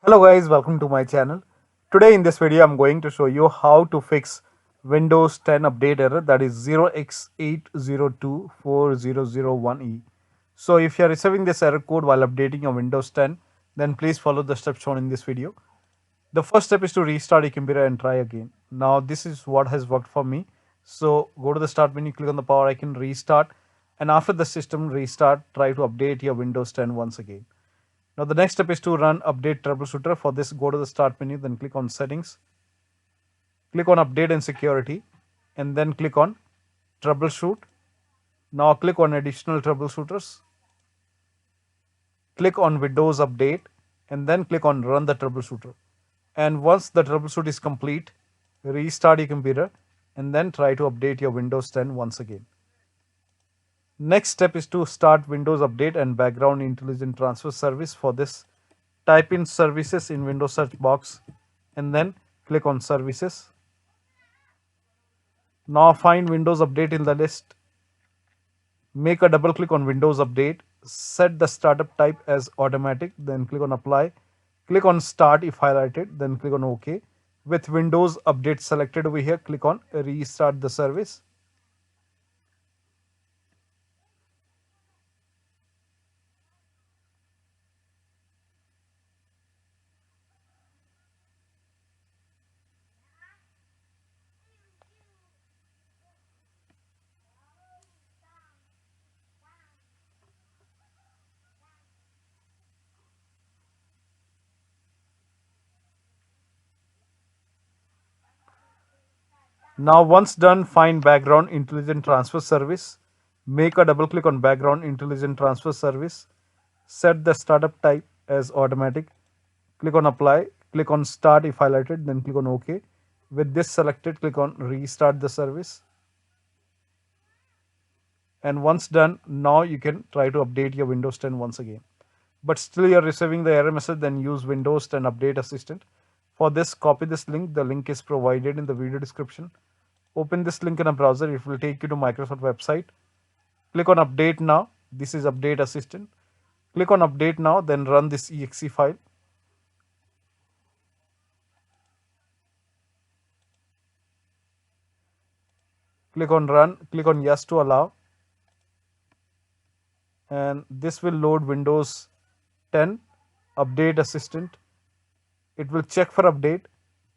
Hello guys, welcome to my channel. Today in this video I'm going to show you how to fix Windows 10 update error, that is 0x8024001e. So if you are receiving this error code while updating your Windows 10, then please follow the steps shown in this video. The first step is to restart your computer and try again. Now this is what has worked for me. So go to the start menu, click on the power icon, restart, and after the system restart, try to update your Windows 10 once again. Now the next step is to run update troubleshooter. For this, go to the start menu, then click on settings, click on update and security, and then click on troubleshoot. Now click on additional troubleshooters, click on Windows update, and then click on run the troubleshooter. And once the troubleshoot is complete, restart your computer and then try to update your Windows 10 once again. Next step is to start Windows Update and Background Intelligent Transfer Service. For this, type in services in Windows search box and then click on services. Now find Windows Update in the list. Make a double click on Windows Update. Set the startup type as automatic, then click on apply. Click on start if highlighted, then click on OK. With Windows Update selected over here, click on restart the service. Now once done, find Background Intelligent Transfer Service. Make a double click on Background Intelligent Transfer Service. Set the startup type as automatic. Click on apply. Click on start if highlighted, then click on OK. With this selected, click on restart the service. And once done, now you can try to update your Windows 10 once again. But still you're receiving the error message, then use Windows 10 Update Assistant. For this, copy this link. The link is provided in the video description. Open this link in a browser. It will take you to Microsoft website. Click on Update Now. This is Update Assistant. Click on Update Now, then run this exe file. Click on Run. Click on Yes to allow. And this will load Windows 10 Update Assistant. It will check for update.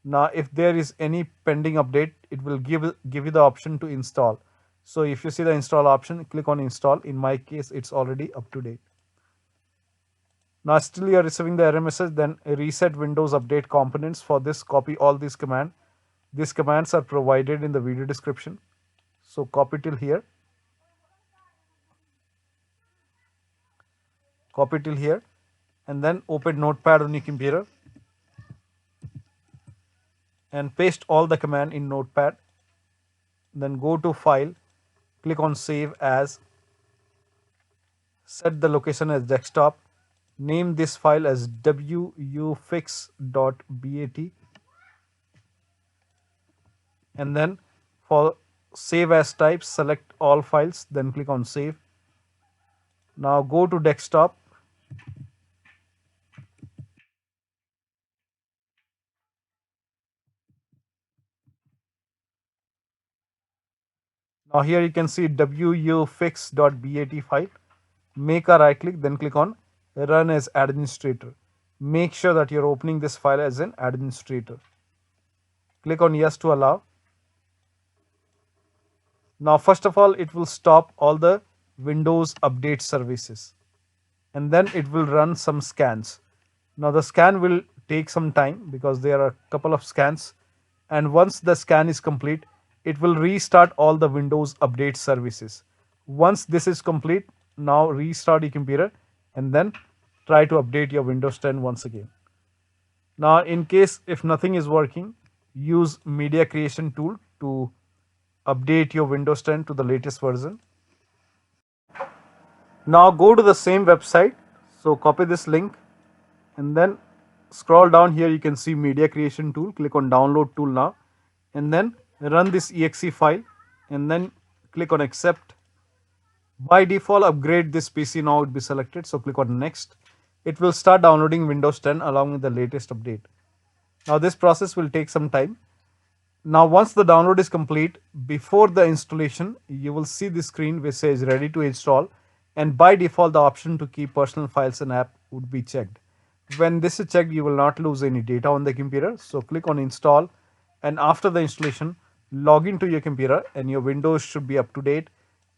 Now if there is any pending update, it will give you the option to install. So if you see the install option, click on install. In my case, it's already up to date. Now still you are receiving the error message, then reset Windows Update components. For this, copy all these commands. These commands are provided in the video description. So copy till here. Copy till here. And then open Notepad on your computer. And paste all the command in Notepad. Then go to File, click on Save As, set the location as desktop, name this file as wuauserv.bat, and then for Save As type, select all files, then click on Save. Now go to desktop. Now here you can see wuauserv.bat file. Make a right click, then click on Run as Administrator. Make sure that you're opening this file as an administrator. Click on Yes to allow. Now first of all, it will stop all the Windows Update services. And then it will run some scans. Now the scan will take some time because there are a couple of scans. And once the scan is complete, it will restart all the Windows Update services. Once this is complete, now restart your computer and then try to update your Windows 10 once again. Now in case if nothing is working, use Media Creation tool to update your Windows 10 to the latest version. Now go to the same website. So copy this link and then scroll down here. You can see Media Creation tool. Click on Download tool now and then run this exe file and then click on Accept. By default, upgrade this PC now would be selected. So click on Next. it will start downloading Windows 10 along with the latest update. Now this process will take some time. Now once the download is complete, before the installation, you will see the screen which says ready to install, and by default the option to keep personal files and app would be checked. When this is checked, you will not lose any data on the computer. So click on install, and after the installation, log into your computer and your Windows should be up to date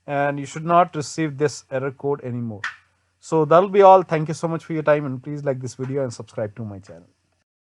and you should not receive this error code anymore. So that'll be all. Thank you so much for your time, and please like this video and subscribe to my channel.